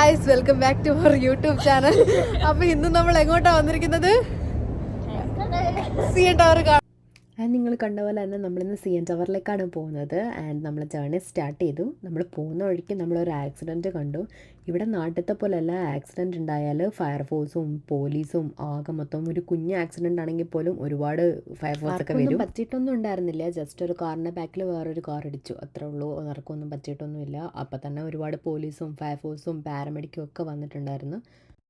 Guys, welcome back to our YouTube channel. അപ്പൊ ഇന്ന് നമ്മൾ എങ്ങോട്ടാ വന്നിരിക്കുന്നത്? CN ടവർ കാണാൻ. ആൻഡ് നിങ്ങൾ കണ്ട പോലെ തന്നെ നമ്മളിന്ന് CN ടവറിലേക്കാണ് പോകുന്നത്. ആൻഡ് നമ്മൾ ജേർണി സ്റ്റാർട്ട് ചെയ്തു. നമ്മൾ പോകുന്ന വഴിക്ക് നമ്മളൊരു ആക്സിഡൻറ്റ് കണ്ടു. ഇവിടെ നാട്ടിലത്തെ പോലെയല്ല, ആക്സിഡൻറ്റ് ഉണ്ടായാൽ ഫയർഫോഴ്സും പോലീസും ആകെ മൊത്തം ഒരു കുഞ്ഞ് ആക്സിഡൻ്റ് ആണെങ്കിൽ പോലും ഒരുപാട് ഫയർഫോഴ്സൊക്കെ വരും. പറ്റിയിട്ടൊന്നും ഉണ്ടായിരുന്നില്ല, ജസ്റ്റ് ഒരു കാറിൻ്റെ ബാക്കിൽ വേറൊരു കാർ ഇടിച്ചു, അത്രേ ഉള്ളൂ. ആർക്കൊന്നും പറ്റിയിട്ടൊന്നുമില്ല. അപ്പം തന്നെ ഒരുപാട് പോലീസും ഫയർഫോഴ്സും പാരാമെഡിക്കും ഒക്കെ വന്നിട്ടുണ്ടായിരുന്നു.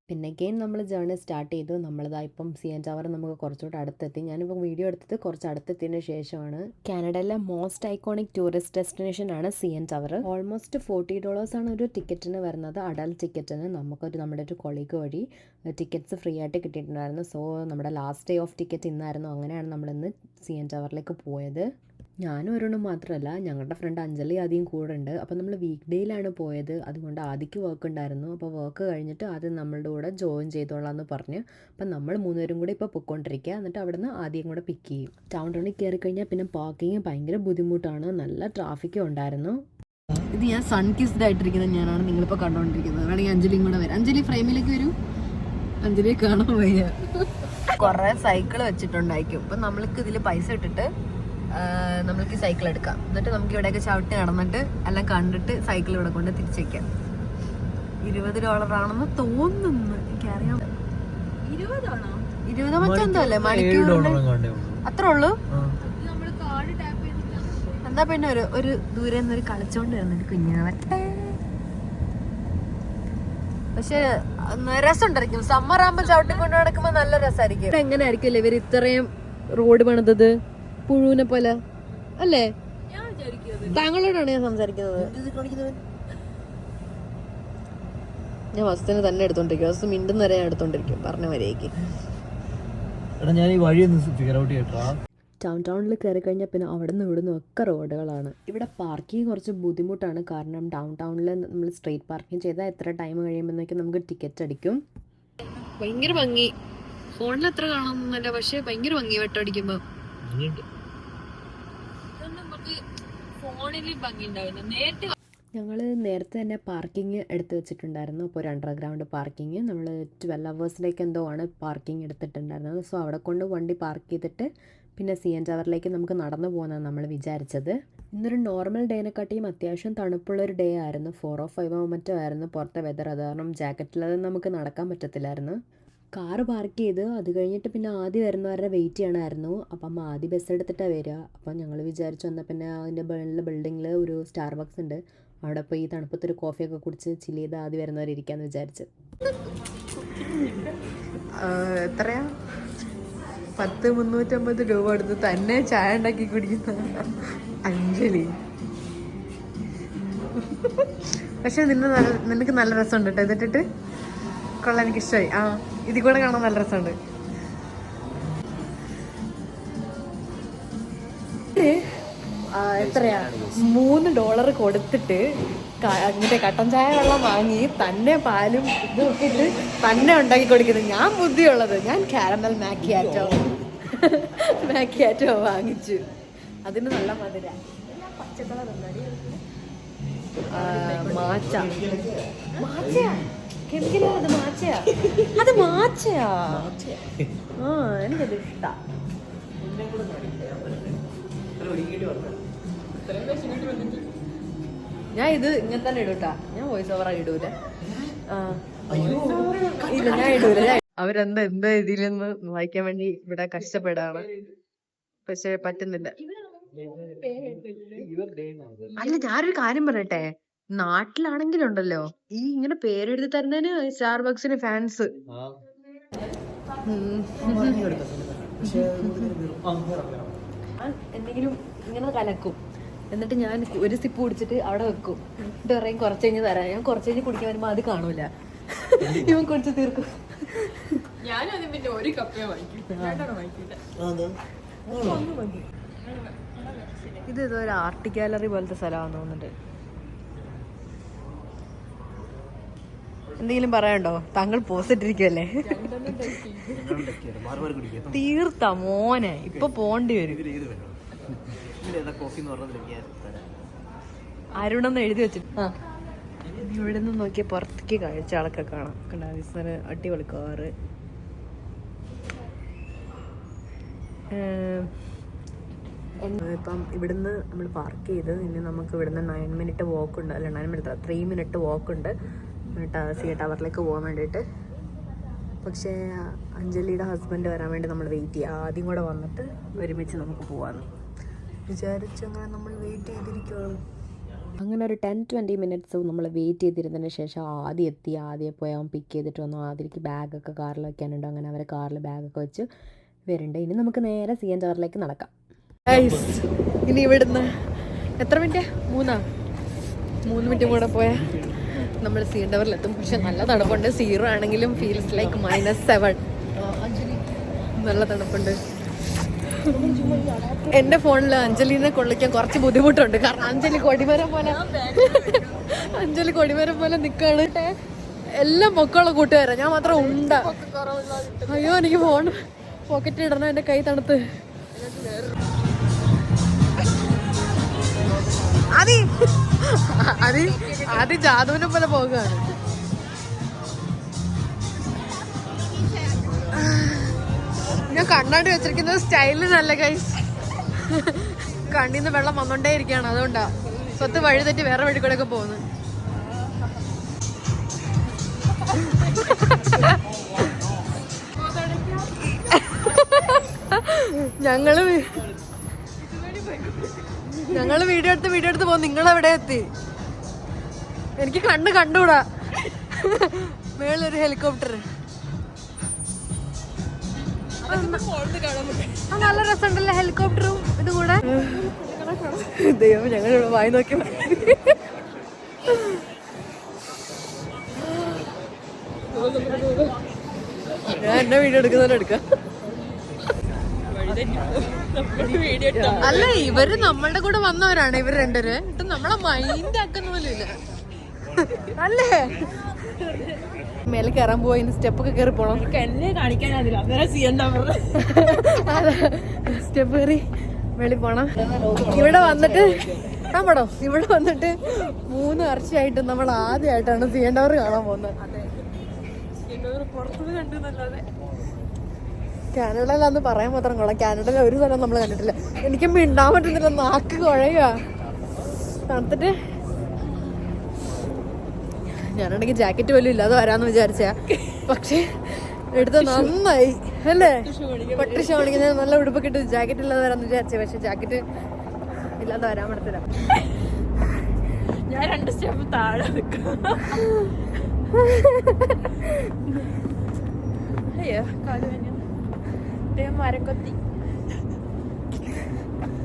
പിന്നെ അഗെയിൻ നമ്മൾ ജേർണി സ്റ്റാർട്ട് ചെയ്തു. നമ്മളിതാ ഇപ്പം CN ടവർ നമുക്ക് കുറച്ചുകൂടെ അടുത്തെത്തി. ഞാനിപ്പോൾ വീഡിയോ എടുത്തത് കുറച്ച് അടുത്തെത്തിയതിന് ശേഷമാണ്. കാനഡയിലെ മോസ്റ്റ് ഐക്കോണിക് ടൂറിസ്റ്റ് ഡെസ്റ്റിനേഷൻ ആണ് CN ടവർ. ഓൾമോസ്റ്റ് $40 ആണ് ഒരു ടിക്കറ്റിന് വരുന്നത്, അഡൽട്ട് ടിക്കറ്റിന്. നമ്മുടെ ഒരു കൊളീഗ് വഴി ടിക്കറ്റ്സ് ഫ്രീ ആയിട്ട് കിട്ടിയിട്ടുണ്ടായിരുന്നു. സോ നമ്മുടെ ലാസ്റ്റ് ഡേ ഓഫ് ടിക്കറ്റ് ഇന്നായിരുന്നു. അങ്ങനെയാണ് നമ്മളിന്ന് CN ടവറിലേക്ക് പോയത്. ഞാനും ഒരെണ്ണം മാത്രമല്ല, ഞങ്ങളുടെ ഫ്രണ്ട് അഞ്ജലി ആദ്യം കൂടെ ഉണ്ട്. അപ്പോൾ നമ്മൾ വീക്ക് ഡേയിലാണ് പോയത്, അതുകൊണ്ട് ആദ്യക്ക് വർക്ക് ഉണ്ടായിരുന്നു. അപ്പോൾ വർക്ക് കഴിഞ്ഞിട്ട് ആദ്യം നമ്മളുടെ കൂടെ ജോയിൻ ചെയ്തോളാം എന്ന് പറഞ്ഞ്. അപ്പം നമ്മൾ മൂന്നുപേരും കൂടെ ഇപ്പോൾ പൊയ്ക്കൊണ്ടിരിക്കുക. എന്നിട്ട് അവിടെ നിന്ന് ആദ്യം കൂടെ പിക്ക് ചെയ്യും. ടൗൺ ടൗണിൽ കയറി കഴിഞ്ഞാൽ പിന്നെ പാർക്കിങ് ഭയങ്കര ബുദ്ധിമുട്ടാണ്, നല്ല ട്രാഫിക്കും ഉണ്ടായിരുന്നു. ഇത് ഞാൻ സൺ കിസ്ഡ് ആയിട്ടിരിക്കുന്നത് ഞാനാണ് നിങ്ങളിപ്പോൾ കണ്ടുകൊണ്ടിരിക്കുന്നത്. വേണമെങ്കിൽ അഞ്ജലിയും കൂടെ വരും. അഞ്ജലി ഫ്രെയിമിലേക്ക് വരൂ, അഞ്ജലിയെ കാണാൻ വയ്യ. കുറേ സൈക്കിൾ വെച്ചിട്ടുണ്ടായിരിക്കും. അപ്പം നമ്മൾക്ക് ഇതിൽ പൈസ ഇട്ടിട്ട് നമ്മൾക്ക് സൈക്കിൾ എടുക്കാം. എന്നിട്ട് നമുക്ക് ഇവിടെയൊക്കെ ചവിട്ടി നടന്നിട്ട് എല്ലാം കണ്ടിട്ട് സൈക്കിൾ ഇവിടെ കൊണ്ട് തിരിച്ചേക്കാം. $20 ആണെന്ന് തോന്നുന്നു, എനിക്കറിയാം. 20 മറ്റെന്തോ അല്ലേ മണിക്കൂറിന്, അത്രേ ഉള്ളൂ. എന്താ പിന്നെ ഒരു ദൂരെ നിന്നൊരു കളിച്ചോണ്ട് വരുന്നൊരു കുഞ്ഞാവട്ടെ. പക്ഷെ രസമുണ്ടായിരിക്കും. സമ്മർ ആകുമ്പോൾ ചവിട്ടിക്കൊണ്ട് നടക്കുമ്പോൾ നല്ല രസമായിരിക്കും. എങ്ങനെയായിരിക്കും ഇവർ ഇത്രയും റോഡ് പണിതത്? പുഴുവിനെ പോലെ അല്ലേ? താങ്കളോടാണ് ഞാൻ സംസാരിക്കുന്നത്. ഞാൻ വസ്തുവിനെ തന്നെ എടുത്തോണ്ടിരിക്കും. വസ്തു മിണ്ടുന്ന വരെ ഞാൻ എടുത്തോണ്ടിരിക്കും, പറഞ്ഞ വരേക്ക്. ടൗണിൽ കയറി കഴിഞ്ഞാൽ പിന്നെ അവിടെ നിന്ന് ഇവിടെ നിന്നും ഒക്കെ റോഡുകളാണ്. ഇവിടെ പാർക്കിംഗ് കുറച്ച് ബുദ്ധിമുട്ടാണ്. കാരണം ടൗണിൽ നമ്മൾ സ്ട്രീറ്റ് പാർക്കിംഗ് ചെയ്താൽ എത്ര ടൈം കഴിയുമ്പോഴേക്കും നമുക്ക് ടിക്കറ്റ് അടിക്കും. ഭയങ്കര ഭംഗി, ഫോണിൽ എത്ര കാണുന്നില്ല, പക്ഷെ ഭയങ്കര ഭംഗി വെട്ടടിക്കുമ്പോ. ഞങ്ങൾ നേരത്തെ തന്നെ പാർക്കിംഗ് എടുത്ത് വെച്ചിട്ടുണ്ടായിരുന്നു. അപ്പോൾ ഒരു അണ്ടർഗ്രൗണ്ട് പാർക്കിംഗ് നമ്മൾ 12 hours എന്തോ ആണ് പാർക്കിംഗ് എടുത്തിട്ടുണ്ടായിരുന്നത്. സോ അവിടെ കൊണ്ട് വണ്ടി പാർക്ക് ചെയ്തിട്ട് പിന്നെ CN ടവറിലേക്ക് നമുക്ക് നടന്നു പോകുന്നതാണ് നമ്മൾ വിചാരിച്ചത്. ഇന്നൊരു നോർമൽ ഡേനെക്കാട്ടിയും അത്യാവശ്യം തണുപ്പുള്ളൊരു ഡേ ആയിരുന്നു. 4 or 5 മറ്റോ ആയിരുന്നു പുറത്തെ വെതർ. അത് കാരണം ജാക്കറ്റില്ലാതെ നമുക്ക് നടക്കാൻ പറ്റത്തില്ലായിരുന്നു. കാറ് പാർക്ക് ചെയ്ത് അത് കഴിഞ്ഞിട്ട് പിന്നെ ആദ്യം വരുന്നവരെ വെയിറ്റ് ചെയ്യണമായിരുന്നു. അപ്പം ആദ്യം ബസ് എടുത്തിട്ടാണ് വരിക. അപ്പം ഞങ്ങൾ വിചാരിച്ചു വന്നാൽ പിന്നെ അതിൻ്റെ ബിൽഡിങ്ങിൽ ഒരു സ്റ്റാർബക്സ് ഉണ്ട്, അവിടെ പോയി ഈ തണുപ്പത്തൊരു കോഫിയൊക്കെ കുടിച്ച് ചില്ല് ചെയ്ത് ആദ്യം വരുന്നവരെ ഇരിക്കാമെന്ന് വിചാരിച്ച്. എത്രയാ? 350 രൂപ എടുത്ത് തന്നെ ചായ ഉണ്ടാക്കി കുടിക്കുന്ന അഞ്ജലി. പക്ഷെ നിനക്ക് നല്ല രസമുണ്ട് കേട്ടോ ഇതിട്ടിട്ട്. കൊള്ളാം, എനിക്കിഷ്ടമായി. ഇതിൽ കൂടെ കാണാൻ നല്ല രസമുണ്ട്. എത്രയാ? $3 കൊടുത്തിട്ട് മറ്റേ കട്ടൻ ചായ വെള്ളം വാങ്ങി തന്നെ പാലും ഇത് നോക്കിയിട്ട് തന്നെ ഉണ്ടാക്കി കൊടുക്കുന്നത്. ഞാൻ ബുദ്ധിയുള്ളത്, ഞാൻ കാരമൽ മാക്കിയാറ്റോ വാങ്ങിച്ചു. അതിന് നല്ല മധുര. പച്ചക്കളർ മാച്ചയാ കെമിക്കലോ? അത് മാച്ചയാ. എനിക്കത് ഇഷ്ടാ. ഞാൻ ഇത് ഇങ്ങനെ തന്നെ ഇടൂട്ടാ. ഞാൻ വോയിസ് ഓവറായി ഇടൂല. ഇല്ല, ഞാൻ ഇടൂല. അവരെന്താ ഇതിലെന്ന് വായിക്കാൻ വേണ്ടി ഇവിടെ കഷ്ടപ്പെടാണ്, പക്ഷെ പറ്റുന്നില്ല. അല്ല, ഞാനൊരു കാര്യം പറയട്ടെ, നാട്ടിലാണെങ്കിലുണ്ടല്ലോ ഈ ഇങ്ങനെ പേരെഴുതി തരുന്നതിന് സ്റ്റാർബക്സിന് ഫാൻസ്. എന്തെങ്കിലും ഇങ്ങനെ കലക്കും, എന്നിട്ട് ഞാൻ ഒരു സിപ്പ് കുടിച്ചിട്ട് അവിടെ വെക്കും. എന്നിട്ട് പറയും കുറച്ച് കഴിഞ്ഞ് തരാം. ഞാൻ കുറച്ച് കഴിഞ്ഞ് കുടിക്കാൻ വരുമ്പോ അത് കാണൂല, ഇവൻ കുടിച്ച് തീർക്കും. പിന്നെ ഒരു കപ്പേ ഇത് ഏതോ ഒരു ആർട്ട് ഗാലറി പോലത്തെ സ്ഥലമാണെന്ന് തോന്നുന്നുണ്ട്. എന്തെങ്കിലും പറയാനുണ്ടോ? താങ്കൾ പോസിറ്റിരിക്കുമല്ലേ? തീർത്ത മോനെ, ഇപ്പൊ പോണ്ടി വരും. അരുണെന്ന് എഴുതി വെച്ചിട്ട് ഇവിടെ നിന്ന് നോക്കിയ പുറത്തേക്ക് കാഴ്ചകളൊക്കെ കാണാം. കണ്ടാൽ അടിപൊളി കാറ്. ഇപ്പം ഇവിടുന്ന് നമ്മൾ പാർക്ക് ചെയ്ത് ഇനി നമുക്ക് ഇവിടുന്ന് 9 മിനിറ്റ് വാക്ക് ഉണ്ട്. അല്ല 9 മിനിറ്റ് 3 മിനിറ്റ് വാക്ക് ഉണ്ട് സി ടവറിലേക്ക് പോകാൻ വേണ്ടിയിട്ട്. പക്ഷേ അഞ്ജലിയുടെ ഹസ്ബൻഡ് വരാൻ വേണ്ടി നമ്മൾ വെയിറ്റ് ചെയ്യുക. ആദ്യം കൂടെ വന്നിട്ട് ഒരുമിച്ച് നമുക്ക് പോകാമെന്ന് വിചാരിച്ചങ്ങനെ നമ്മൾ വെയിറ്റ് ചെയ്തിരിക്കുകയാണ്. അങ്ങനെ ഒരു 10-20 മിനിറ്റ്സ് നമ്മൾ വെയിറ്റ് ചെയ്തിരുന്നതിന് ശേഷം ആദ്യം പോയി അവൻ പിക്ക് ചെയ്തിട്ട് വന്നു. ആദ്യക്ക് ബാഗൊക്കെ കാറിൽ വയ്ക്കാനുണ്ട്. അങ്ങനെ അവർ കാറിൽ ബാഗൊക്കെ വെച്ച് വരുന്നുണ്ട്. ഇനി നമുക്ക് നേരെ CN ടവറിലേക്ക് നടക്കാം. ഇനി ഇവിടുന്ന് എത്ര മിനിറ്റ്? 3 മിനിറ്റും കൂടെ പോയാൽ നമ്മൾ CN ടവറിലെത്തും. പക്ഷെ നല്ല തണുപ്പുണ്ട്. 0 ആണെങ്കിലും ഫീൽസ് ലൈക്ക് -7. നല്ല തണുപ്പുണ്ട്. എൻ്റെ ഫോണിൽ അഞ്ജലിനെ കൊള്ളിക്കാൻ കുറച്ച് ബുദ്ധിമുട്ടുണ്ട്. കാരണം അഞ്ജലി കൊടിമരം പോലെ നിൽക്കാണ്. എല്ലാം പൊക്കമുള്ള കൂട്ടുകാരാണ്, ഞാൻ മാത്രം ഉണ്ട. അയ്യോ, എനിക്ക് ഫോൺ പോക്കറ്റ് ഇടണം, എൻ്റെ കൈ തണുത്ത്. അത് ജാദുവിനെ പോലെ പോകുകയാണ്. ഞാൻ കണ്ണാടി വെച്ചിരിക്കുന്നത് സ്റ്റൈലിൽ നല്ല ഗൈസ്. കണ്ണിന്ന് വെള്ളം വന്നോണ്ടേ ഇരിക്കുകയാണ്. അതുകൊണ്ടാ സ്വത്ത് വഴി തെറ്റി വേറെ വഴി കൂടെ ഒക്കെ പോകുന്നത്. ഞങ്ങള് വീഡിയോ എടുത്ത് പോകും. നിങ്ങളെവിടെ എത്തി? എനിക്ക് കണ്ടുകൂടാ. മേളൊരു ഹെലികോപ്റ്റർ. നല്ല രസമുണ്ടല്ലോ ഹെലികോപ്റ്ററും ഇതും കൂടെ. ദൈവം, ഞങ്ങളിവിടെ വായി നോക്കി. ഞാൻ എന്നെ വീഡിയോ എടുക്കാം. അല്ല, ഇവര് നമ്മളുടെ കൂടെ വന്നവരാണ്. ഇവർ രണ്ടുപേര് ഇട്ട് നമ്മളെ മൈൻഡ് ആക്കുന്ന പോലും ഇല്ല അല്ലേ. മേലെ കയറാൻ പോവാ. ഇന്ന് സ്റ്റെപ്പൊക്കെ കയറി പോണം. എന്നെ കാണിക്കാനില്ല. സ്റ്റെപ്പ് കയറി വെളി പോണം. ഇവിടെ വന്നിട്ട് 3 വർഷമായിട്ട് നമ്മൾ ആദ്യമായിട്ടാണ് CN ടവർ കാണാൻ പോകുന്നത്. കാനഡയിലാന്ന് പറയാൻ മാത്രം കൊള്ളാം. കാനഡയിൽ ഒരു സ്ഥലം നമ്മൾ കണ്ടിട്ടില്ല. എനിക്ക് മിണ്ടാൻ പറ്റുന്നില്ല, നാക്ക് കുഴയുക തണുത്തിട്ട്. ഞാനാണെങ്കിൽ ജാക്കറ്റ് പോലും ഇല്ലാതെ വരാന്ന് വിചാരിച്ചാ, പക്ഷെ എടുത്ത നന്നായി അല്ലേ. പട്ട് ഷോണിക്ക് ഞാൻ നല്ല ഉടുപ്പൊക്കെ ഇട്ട് ജാക്കറ്റ് ഇല്ലാതെ വരാന്ന് വിചാരിച്ചേ, പക്ഷെ ജാക്കറ്റ് ഇല്ലാതെ വരാൻ പറ്റത്തില്ല. ഞാൻ 2 സ്റ്റെപ്പ് താഴെ മരക്കൊത്തി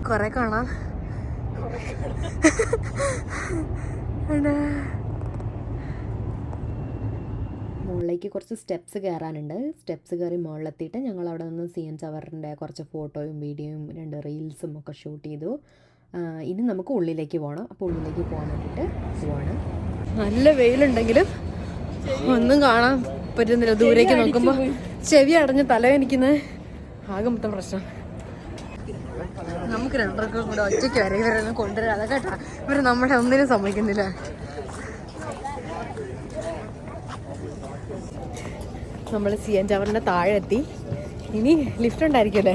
കൊറേ കാണാം. മുകളിലേക്ക് കുറച്ച് സ്റ്റെപ്സ് കയറാനുണ്ട്. സ്റ്റെപ്സ് കയറി മുകളിലെത്തിയിട്ട് ഞങ്ങൾ അവിടെ നിന്ന് CN ടവറിൻ്റെ കുറച്ച് ഫോട്ടോയും വീഡിയോയും 2 റീൽസും ഒക്കെ ഷൂട്ട് ചെയ്തു. ഇനി നമുക്ക് ഉള്ളിലേക്ക് പോകണം. അപ്പോൾ ഉള്ളിലേക്ക് പോകാൻ വേണ്ടിയിട്ട് പോവാണ്. നല്ല വെയിലുണ്ടെങ്കിലും ഒന്നും കാണാൻ പറ്റുന്നില്ല. ദൂരേക്ക് നോക്കുമ്പോൾ ചെവി അടഞ്ഞ് തലവേനിക്കുന്നത് ആകെ മൊത്തം പ്രശ്നം. നമുക്ക് 2 പേർക്കും കൂടെ ഒറ്റയ്ക്ക് വരെ ഇവരെല്ലാം കൊണ്ടുവരാം. അതൊക്കെ കേട്ടാ ഇവർ നമ്മുടെ ഒന്നിനും സമ്മതിക്കുന്നില്ല. നമ്മൾ CN ടവറിൻ്റെ താഴെ എത്തി. ഇനി ലിഫ്റ്റ് ഉണ്ടായിരിക്കുമല്ലേ?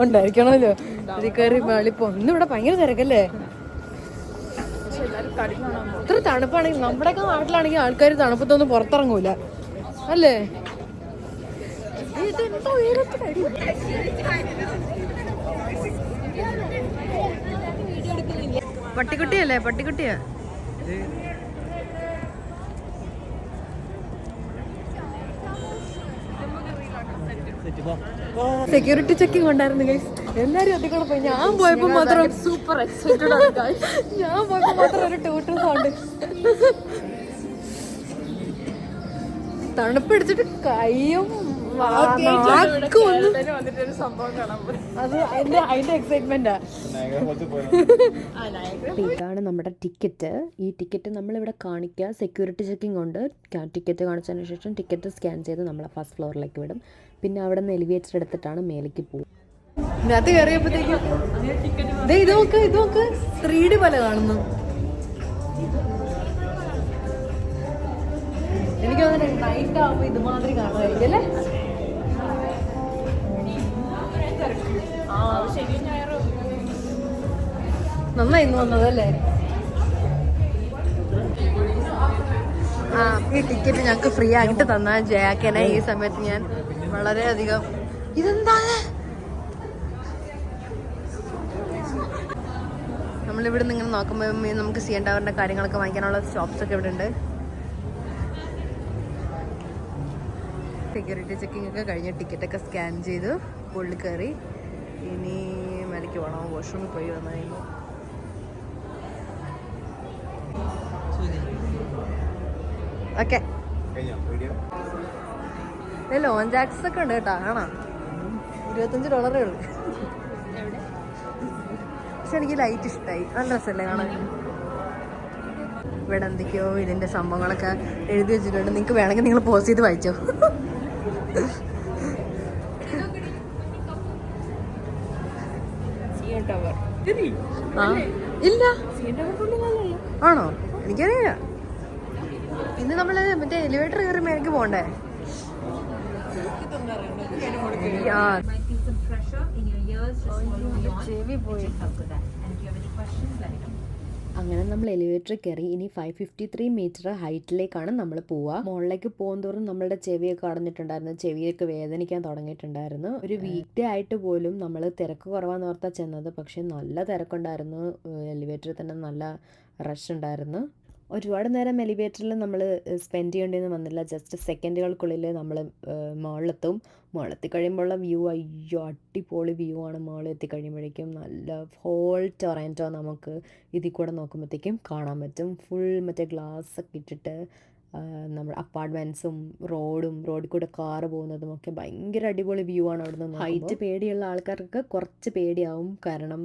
ഉണ്ടായിരിക്കണമല്ലോ. ഇത് കയറി മേളിപ്പോ. ഇന്നിവിടെ ഭയങ്കര തിരക്കല്ലേ? ഇത്ര തണുപ്പാണെങ്കിൽ നമ്മുടെയൊക്കെ നാട്ടിലാണെങ്കിൽ ആൾക്കാർ തണുപ്പത്തൊന്നും പുറത്തിറങ്ങൂല അല്ലേ? പട്ടിക്കുട്ടിയല്ലേ? പട്ടിക്കുട്ടിയാ. സെക്യൂരിറ്റി ചെക്കിംഗ് ഉണ്ടായിരുന്നു ഗൈസ്. എല്ലാരും അതിക്കൂടെ പോയി. ഞാൻ പോയപ്പോ മാത്രം സൂപ്പർ എക്സൈറ്റഡ് ആണ്. ഞാൻ പോയപ്പോ മാത്രം ഒരു ട്യൂട്ടർ സൗണ്ട്. തണുപ്പടിച്ചിട്ട് കയ്യും ഇതാണ് നമ്മുടെ ടിക്കറ്റ്. ഈ ടിക്കറ്റ് നമ്മളിവിടെ കാണിക്കുക. സെക്യൂരിറ്റി ചെക്കിംഗ് ഉണ്ട്. ടിക്കറ്റ് കാണിച്ചതിന് ശേഷം ടിക്കറ്റ് സ്കാൻ ചെയ്ത് നമ്മളെ ഫസ്റ്റ് ഫ്ലോറിലേക്ക് വിടും. പിന്നെ അവിടെ നിന്ന് എലിവേറ്റർ എടുത്തിട്ടാണ് മേലേക്ക് പോകും. ഇതിനകത്ത് കയറിയപ്പോഴത്തേക്കും ഇത് നോക്ക് 3D പോലെ കാണുന്നു. നൈറ്റ് ആകുമ്പോൾ ഇതുമാതിരി കാണുമായിരിക്കും അല്ലേ? നന്നായി ഇന്ന് വന്നതല്ലേ? ഈ ടിക്കറ്റ് ഞങ്ങൾക്ക് ഫ്രീ ആയിട്ട് തന്ന ജയാക്കനെ ഈ സമയത്ത് ഞാൻ വളരെയധികം ഇതെന്താണ് നമ്മളിവിടെ നിങ്ങൾ നോക്കുമ്പോൾ നമുക്ക് സി എൻ ടവറിന്റെ കാര്യങ്ങളൊക്കെ വാങ്ങിക്കാനുള്ള ഷോപ്സ് ഒക്കെ ഇവിടെ ഉണ്ട്. സെക്യൂരിറ്റി ചെക്കിംഗ് ഒക്കെ കഴിഞ്ഞ് ടിക്കറ്റൊക്കെ സ്കാൻ ചെയ്ത് ഉള്ളിൽ കയറി ഇനി മലയ്ക്ക് പോകണം. വാഷ്റൂമിൽ പോയി വന്നായിരുന്നു. ഓക്കെ ലോഞ്ച് ആക്സസ് ഒക്കെ ഉണ്ട് കേട്ടോ. കാണാം $25 ഉള്ളു. പക്ഷെ എനിക്ക് ലൈറ്റ് ഇഷ്ടമായി. നല്ല രസമല്ലേ കാണാൻ? ഇവിടെ എന്തൊക്കെയോ ഇതിന്റെ സംഭവങ്ങളൊക്കെ എഴുതി വെച്ചിട്ടുണ്ട്. നിങ്ങൾക്ക് വേണമെങ്കിൽ നിങ്ങൾ പോസ്റ്റ് ചെയ്ത് വായിച്ചോ. ഇല്ല ആണോ? എനിക്കറിയാം. ഇന്ന് നമ്മള് മറ്റേ എലിവേറ്റർ കയറി മേലേക്ക് പോണ്ടേ? അങ്ങനെ നമ്മൾ എലിവേറ്റർ കയറി. ഇനി 553 മീറ്റർ ഹൈറ്റിലേക്കാണ് നമ്മൾ പോവുക. മുകളിലേക്ക് പോകുന്തോറും നമ്മളുടെ ചെവിയൊക്കെ അടഞ്ഞിട്ടുണ്ടായിരുന്നു. ചെവിയൊക്കെ വേദനിക്കാൻ തുടങ്ങിയിട്ടുണ്ടായിരുന്നു. ഒരു വീക്ക് ഡേ ആയിട്ട് പോലും നമ്മൾ തിരക്ക് കുറവാന്ന് ഓർത്താ ചെന്നത്. പക്ഷെ നല്ല തിരക്കുണ്ടായിരുന്നു. എലിവേറ്ററിൽ തന്നെ നല്ല റഷ് ഉണ്ടായിരുന്നു. ഒരുപാട് നേരം എലിവേറ്ററിൽ നമ്മൾ സ്പെൻഡ് ചെയ്യേണ്ടിയൊന്നും വന്നില്ല. ജസ്റ്റ് സെക്കൻഡുകൾക്കുള്ളിൽ നമ്മൾ മുകളിലെത്തും. മുകളിലെത്തി കഴിയുമ്പോഴുള്ള വ്യൂ അയ്യോ അടിപൊളി വ്യൂ ആണ്. മുകളിൽ എത്തിക്കഴിയുമ്പോഴേക്കും നല്ല ഹോൾ ടൊറാൻറ്റോ നമുക്ക് ഇതിൽ കൂടെ നോക്കുമ്പോഴത്തേക്കും കാണാൻ പറ്റും. ഫുൾ മറ്റേ ഗ്ലാസ് ഒക്കെ ഇട്ടിട്ട് നമ്മൾ അപ്പാർട്ട്മെൻറ്റ്സും റോഡിൽ കൂടെ കാറ് പോകുന്നതും ഒക്കെ ഭയങ്കര അടിപൊളി വ്യൂ ആണ് അവിടെ നിന്ന്. ഹൈറ്റ് പേടിയുള്ള ആൾക്കാർക്ക് കുറച്ച് പേടിയാവും. കാരണം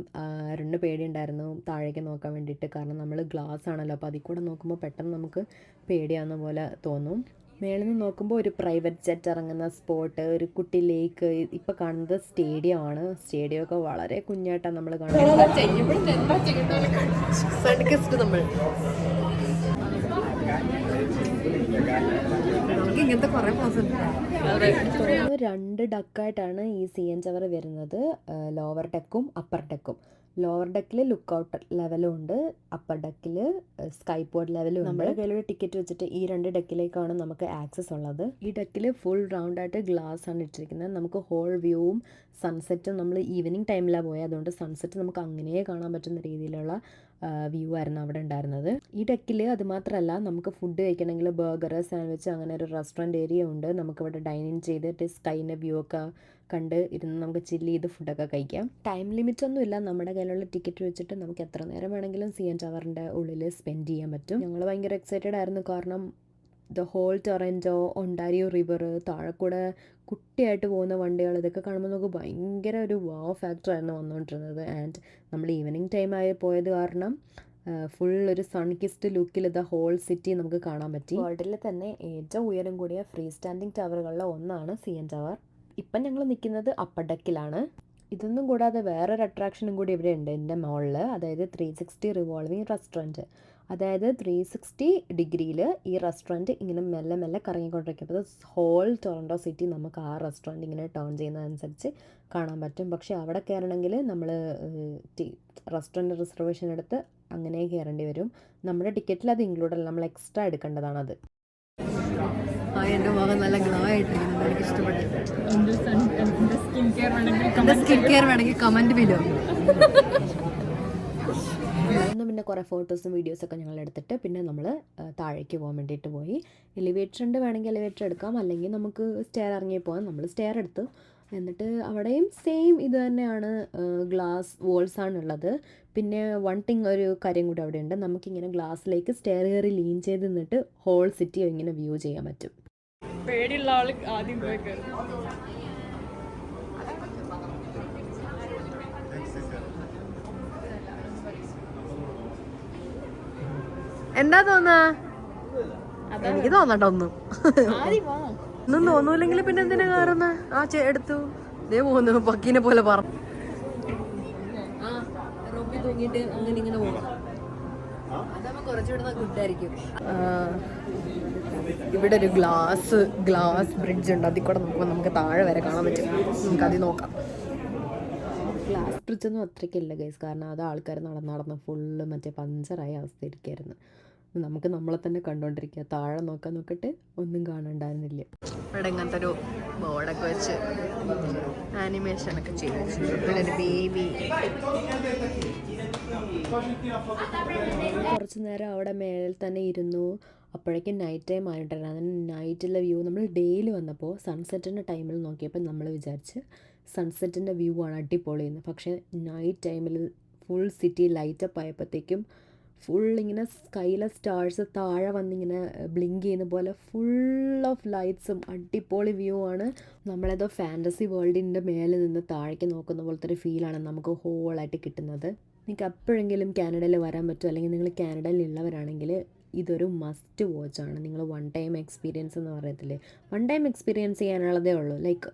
രണ്ട് പേടിയുണ്ടായിരുന്നു താഴേക്ക് നോക്കാൻ വേണ്ടിയിട്ട്. കാരണം നമ്മൾ ഗ്ലാസ് ആണല്ലോ, അപ്പോൾ അതിൽ കൂടെ നോക്കുമ്പോൾ പെട്ടെന്ന് നമുക്ക് പേടിയാവുന്ന പോലെ തോന്നും. മേളിൽ നിന്ന് നോക്കുമ്പോൾ ഒരു പ്രൈവറ്റ് ജെറ്റ് ഇറങ്ങുന്ന സ്പോട്ട്, ഒരു കുട്ടി ലേക്ക്. ഇപ്പോൾ കാണുന്നത് സ്റ്റേഡിയം ആണ്. സ്റ്റേഡിയമൊക്കെ വളരെ കുഞ്ഞായിട്ടാണ് നമ്മൾ കാണുന്നത്. ഇങ്ങനത്തെ കുറേ രണ്ട് ഡക്കായിട്ടാണ് ഈ സി എൻ ടവർ വരുന്നത്. ലോവർ ഡെക്കും അപ്പർ ഡെക്കും. ലോവർ ഡെക്കിൽ ലുക്ക് ഔട്ട് ലെവലും ഉണ്ട്, അപ്പർ ഡെക്കിൽ സ്കൈ പോഡ് ലെവലും ഉണ്ട്. നമ്മുടെ കയ്യിലൊരു ടിക്കറ്റ് വെച്ചിട്ട് ഈ രണ്ട് ഡെക്കിലേക്കാണ് നമുക്ക് ആക്സസ് ഉള്ളത്. ഈ ഡെക്കിൽ ഫുൾ റൗണ്ട് ആയിട്ട് ഗ്ലാസ് ആണ് ഇട്ടിരിക്കുന്നത്. നമുക്ക് ഹോൾ വ്യൂവും സൺസെറ്റും നമ്മൾ ഈവനിങ് ടൈമിലാണ് പോയത്. അതുകൊണ്ട് സൺസെറ്റ് നമുക്ക് അങ്ങനെ കാണാൻ പറ്റുന്ന രീതിയിലുള്ള വ്യൂ ആയിരുന്നു അവിടെ ഉണ്ടായിരുന്നത്. ഈ ഡെക്കിൽ അത് മാത്രമല്ല, നമുക്ക് ഫുഡ് കഴിക്കണമെങ്കിൽ ബർഗർ, സാൻഡ്വിച്ച് അങ്ങനെ ഒരു റെസ്റ്റോറൻറ്റ് ഏരിയ ഉണ്ട്. നമുക്കിവിടെ ഡൈനിങ് ചെയ്തിട്ട് സ്കൈൻ്റെ വ്യൂ ഒക്കെ കണ്ട് ഇരുന്ന് നമുക്ക് ചില്ല് ചെയ്ത് ഫുഡൊക്കെ കഴിക്കാം. ടൈം ലിമിറ്റ് ഒന്നുമില്ല. നമ്മുടെ കയ്യിലുള്ള ടിക്കറ്റ് വെച്ചിട്ട് നമുക്ക് എത്ര നേരം വേണമെങ്കിലും സി എൻ ടവറിൻ്റെ ഉള്ളിൽ സ്പെൻഡ് ചെയ്യാൻ പറ്റും. ഞങ്ങൾ ഭയങ്കര എക്സൈറ്റഡ് ആയിരുന്നു. കാരണം the whole Toronto, Ontario river, താഴെക്കൂടെ കുട്ടിയായിട്ട് പോകുന്ന വണ്ടികൾ, ഇതൊക്കെ കാണുമ്പോൾ നമുക്ക് ഭയങ്കര ഒരു വാവ് ഫാക്ടറായിരുന്നു വന്നുകൊണ്ടിരുന്നത്. ആൻഡ് നമ്മൾ ഈവനിങ് ടൈം ആയി പോയത് കാരണം ഫുൾ ഒരു സൺ കിസ്ഡ് ലുക്കിൽ ദ ഹോൾ സിറ്റി നമുക്ക് കാണാൻ പറ്റി. വേൾഡിൽ തന്നെ ഏറ്റവും ഉയരം കൂടിയ ഫ്രീ സ്റ്റാൻഡിങ് ടവറുകളിൽ ഒന്നാണ് സി എൻ ടവർ. ഇപ്പം ഞങ്ങൾ നിൽക്കുന്നത് അപ്പർ ഡെക്കിലാണ്. ഇതൊന്നും കൂടാതെ വേറൊരു അട്രാക്ഷനും കൂടി ഇവിടെ ഉണ്ട് എൻ്റെ മോളിൽ. അതായത് 360 റിവോൾവിങ് റെസ്റ്റോറൻറ്റ്. അതായത് 360 ഡിഗ്രിയിൽ ഈ റെസ്റ്റോറൻറ്റ് ഇങ്ങനെ മെല്ലെ മെല്ലെ കറങ്ങിക്കൊണ്ടിരിക്കും. അപ്പോൾ ഹോൾ ടൊറൻറ്റോ സിറ്റി നമുക്ക് ആ റെസ്റ്റോറൻറ്റ് ഇങ്ങനെ ടേൺ ചെയ്യുന്നതനുസരിച്ച് കാണാൻ പറ്റും. പക്ഷേ അവിടെ കയറണമെങ്കിൽ നമ്മൾ റെസ്റ്റോറൻറ്റ് റിസർവേഷൻ എടുത്ത് അങ്ങനെ കയറേണ്ടി വരും. നമ്മുടെ ടിക്കറ്റിൽ അത് ഇൻക്ലൂഡ് അല്ല, നമ്മൾ എക്സ്ട്രാ എടുക്കേണ്ടതാണത്. എൻ്റെ മുഖം നല്ല ഗ്ലോ ആയിട്ടിരിക്കുന്നത് എനിക്ക് ഇഷ്ടപ്പെട്ടു. സ്കിൻ കെയർ വേണമെങ്കിൽ കമൻറ്റ് ബിലോ. പിന്നെ കുറേ ഫോട്ടോസും വീഡിയോസൊക്കെ ഞങ്ങൾ എടുത്തിട്ട് പിന്നെ നമ്മൾ താഴേക്ക് പോകാൻ വേണ്ടിയിട്ട് പോയി. എലിവേറ്റർ ഉണ്ട്, വേണമെങ്കിൽ എലിവേറ്റർ എടുക്കാം, അല്ലെങ്കിൽ നമുക്ക് സ്റ്റെയർ ഇറങ്ങി പോകാം. നമ്മൾ സ്റ്റെയർ എടുത്തു. എന്നിട്ട് അവിടെയും സെയിം ഇത് തന്നെയാണ്, ഗ്ലാസ് വോൾസ് ആണുള്ളത്. പിന്നെ വൺ തിങ്, ഒരു കാര്യം കൂടി അവിടെ ഉണ്ട്. നമുക്കിങ്ങനെ ഗ്ലാസ്സിലേക്ക് സ്റ്റെയർ കയറി ലീൻ ചെയ്ത് നിന്നിട്ട് ഹോൾ സിറ്റി ഇങ്ങനെ വ്യൂ ചെയ്യാൻ പറ്റും. പേടിയുള്ള ആൾ ആദ്യം പോയി കയറും. എന്താ തോന്നാ? എനിക്ക് തോന്നണ്ട ഒന്നും തോന്നൂല്ലെങ്കിൽ പിന്നെ എന്തിനാ കയറുന്ന? എടുത്തു ഇതേ പോകുന്നു പക്കീനെ പോലെ പറഞ്ഞു തൂങ്ങിട്ട് അങ്ങനെ ഇങ്ങനെ പോകണം. അതാകുമ്പോ കുറച്ചുകൂടെ ഗുഡായിരിക്കും. ഇവിടെ ഒരു ഗ്ലാസ് ബ്രിഡ്ജ് ഉണ്ട്. അതിൽ കൂടെ നോക്കുമ്പോൾ നമുക്ക് താഴെ വരെ കാണാൻ പറ്റും. നമുക്കതിൽ നോക്കാം. ഗ്ലാസ് ബ്രിഡ്ജൊന്നും അത്രയ്ക്കില്ല ഗൈസ്, കാരണം അത് ആൾക്കാർ നടന്ന് ഫുള്ള് മറ്റേ പഞ്ചറായ അവസ്ഥയിരിക്കായിരുന്നു. നമുക്ക് നമ്മളെ തന്നെ കണ്ടുകൊണ്ടിരിക്കുക. താഴെ നോക്കിയിട്ട് ഒന്നും കാണണ്ടായിരുന്നില്ല. ഇവിടെ ഇങ്ങനത്തെ ഒരു ബോർഡൊക്കെ വെച്ച് ആനിമേഷനൊക്കെ ചെയ്ത് വെച്ചിട്ടുണ്ട്. ഒരു ബേബി കുറച്ച് നേരം അവിടെ മേളിൽ തന്നെ ഇരുന്നു. അപ്പോഴേക്കും നൈറ്റ് ടൈം ആയിട്ടുണ്ടായിരുന്നു. അതിന് നൈറ്റിലെ വ്യൂ നമ്മൾ ഡേയിൽ വന്നപ്പോൾ സൺസെറ്റിൻ്റെ ടൈമിൽ നോക്കിയപ്പോൾ നമ്മൾ വിചാരിച്ച് സൺസെറ്റിൻ്റെ വ്യൂ ആണ് അടിപൊളിയെന്ന്. പക്ഷേ നൈറ്റ് ടൈമിൽ ഫുൾ സിറ്റി ലൈറ്റപ്പ് ആയപ്പോഴത്തേക്കും ഫുൾ ഇങ്ങനെ സ്കൈയിലെ സ്റ്റാർസ് താഴെ വന്നിങ്ങനെ ബ്ലിങ്ക് ചെയ്യുന്ന പോലെ ഫുൾ ഓഫ് ലൈറ്റ്സും അടിപൊളി വ്യൂ ആണ്. നമ്മളേതോ ഫാൻറ്റസി വേൾഡിൻ്റെ മേലെ നിന്ന് താഴേക്ക് നോക്കുന്ന പോലത്തെ ഒരു ഫീലാണ് നമുക്ക് ഹോളായിട്ട് കിട്ടുന്നത്. നിങ്ങൾക്ക് എപ്പോഴെങ്കിലും കാനഡയിൽ വരാൻ പറ്റും, അല്ലെങ്കിൽ നിങ്ങൾ കാനഡയിൽ ഉള്ളവരാണെങ്കിൽ ഇതൊരു മസ്റ്റ് വാച്ചാണ്. നിങ്ങൾ വൺ ടൈം എക്സ്പീരിയൻസ് എന്ന് പറയത്തില്ലേ, വൺ ടൈം എക്സ്പീരിയൻസ് ചെയ്യാനുള്ളതേ ഉള്ളൂ. ലൈക്ക്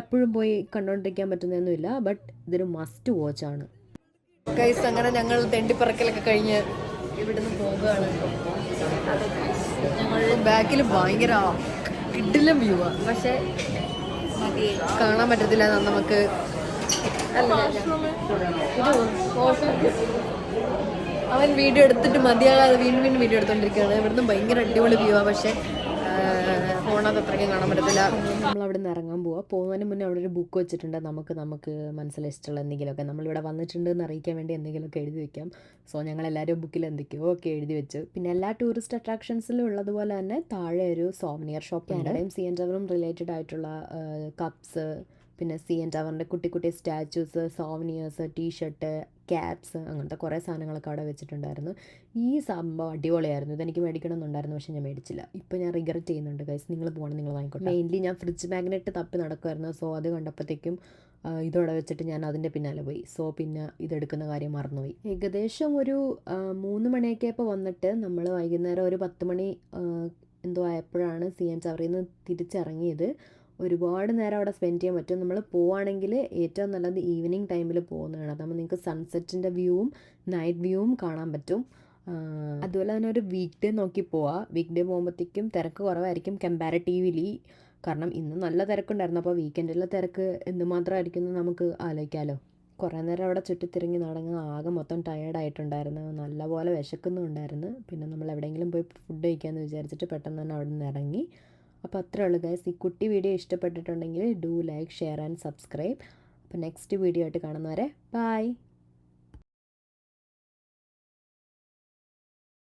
എപ്പോഴും പോയി കണ്ടുകൊണ്ടിരിക്കാൻ പറ്റുന്നതൊന്നുമില്ല, ബട്ട് ഇതൊരു മസ്റ്റ് വാച്ചാണ്. ഗൈസ്, അങ്ങനെ ഞങ്ങൾ തെണ്ടിപ്പറക്കലൊക്കെ കഴിഞ്ഞ് ഇവിടുന്ന് പോകുകയാണ്. ഞങ്ങൾ ബാക്കിൽ ഭയങ്കര കിടിലം വ്യൂ ആണ്, പക്ഷേ കാണാൻ പറ്റത്തില്ല. നമുക്ക് അവൻ വീഡിയോ എടുത്തിട്ട് മതിയാകാതെ വീണ്ടും വീഡിയോ എടുത്തോണ്ടിരിക്കുകയാണ്. ഇവിടുന്ന് ഭയങ്കര അടിപൊളി വ്യൂ ആണ്, പക്ഷേ ഫോണത് അത്രയ്ക്കും കാണാൻ പറ്റത്തില്ല. നമ്മൾ അവിടെ നിന്ന് ഇറങ്ങാൻ പോവാം. പോകുന്നതിന് മുന്നേ അവിടെ ഒരു ബുക്ക് വെച്ചിട്ടുണ്ട്. നമുക്ക് മനസ്സിൽ ഇഷ്ടമുള്ള എന്തെങ്കിലുമൊക്കെ നമ്മളിവിടെ വന്നിട്ടുണ്ട് എന്ന് അറിയിക്കാൻ വേണ്ടി എന്തെങ്കിലുമൊക്കെ എഴുതി വെക്കാം. സോ ഞങ്ങളെല്ലാവരും ബുക്കിൽ എന്തൊക്കെയോ ഒക്കെ എഴുതി വെച്ചു. പിന്നെ എല്ലാ ടൂറിസ്റ്റ് അട്രാക്ഷൻസിലും ഉള്ളതുപോലെ തന്നെ താഴെ ഒരു സോവനിയർ ഷോപ്പ് ഉണ്ട്. കാനഡയും CN ടവറും റിലേറ്റഡ് ആയിട്ടുള്ള കപ്സ്, പിന്നെ CN ടവറിൻ്റെ കുട്ടി സ്റ്റാച്യൂസ്, സോവനിയേഴ്സ്, ടീഷർട്ട്, ക്യാപ്സ്, അങ്ങനത്തെ കുറേ സാധനങ്ങളൊക്കെ അവിടെ വെച്ചിട്ടുണ്ടായിരുന്നു. ഈ സംഭവം അടിപൊളിയായിരുന്നു. ഇതെനിക്ക് മേടിക്കണമെന്നുണ്ടായിരുന്നു, പക്ഷേ ഞാൻ മേടിച്ചില്ല. ഇപ്പോൾ ഞാൻ റിഗ്രറ്റ് ചെയ്യുന്നുണ്ട് ഗൈസ്. നിങ്ങൾ പോകണം, നിങ്ങൾ വാങ്ങിക്കോട്ടെ. മെയിൻലി ഞാൻ ഫ്രിഡ്ജ് മാഗ്നറ്റ് തപ്പി നടക്കുമായിരുന്നു. സോ അത് കണ്ടപ്പോഴത്തേക്കും ഇതോടെ വെച്ചിട്ട് ഞാൻ അതിൻ്റെ പിന്നാലെ പോയി. സോ പിന്നെ ഇതെടുക്കുന്ന കാര്യം മറന്നുപോയി. ഏകദേശം ഒരു 3 മണിയൊക്കെ ഇപ്പോൾ വന്നിട്ട് നമ്മൾ വൈകുന്നേരം ഒരു 10 മണി എന്തോ ആയപ്പോഴാണ് CN ടവറിൽ നിന്ന് തിരിച്ചിറങ്ങിയത്. ഒരുപാട് നേരം അവിടെ സ്പെൻഡ് ചെയ്യാൻ പറ്റും. നമ്മൾ പോവുകയാണെങ്കിൽ ഏറ്റവും നല്ലത് ഈവനിങ് ടൈമിൽ പോകുന്നതാണ്. അതാകുമ്പോൾ നിങ്ങൾക്ക് സൺസെറ്റിൻ്റെ വ്യൂവും നൈറ്റ് വ്യൂവും കാണാൻ പറ്റും. അതുപോലെ തന്നെ ഒരു വീക്ക് ഡേ നോക്കി പോവാം. വീക്ക് ഡേ പോകുമ്പോഴത്തേക്കും തിരക്ക് കുറവായിരിക്കും കമ്പാരിറ്റീവ്ലി. കാരണം ഇന്ന് നല്ല തിരക്കുണ്ടായിരുന്നു. അപ്പോൾ വീക്കെൻഡിലെ തിരക്ക് എന്തുമാത്രമായിരിക്കും എന്ന് നമുക്ക് ആലോചിക്കാമല്ലോ. കുറേ നേരം അവിടെ ചുറ്റിത്തിരിഞ്ഞ് നടന്ന് ആകെ മൊത്തം ടയേർഡായിട്ടുണ്ടായിരുന്നു. നല്ലപോലെ വിശക്കുന്നുണ്ടായിരുന്നു. പിന്നെ നമ്മൾ എവിടെയെങ്കിലും പോയി ഫുഡ് കഴിക്കാമെന്ന് വിചാരിച്ചിട്ട് പെട്ടെന്ന് തന്നെ അവിടെ നിന്ന് ഇറങ്ങി. അപ്പോൾ അത്രേ ഉള്ളൂ ഗൈസ്. ഈ കുട്ടി വീഡിയോ ഇഷ്ടപ്പെട്ടിട്ടുണ്ടെങ്കിൽ do like, share and subscribe. അപ്പോൾ നെക്സ്റ്റ് വീഡിയോ ആയിട്ട് കാണുന്നവരെ ബൈ.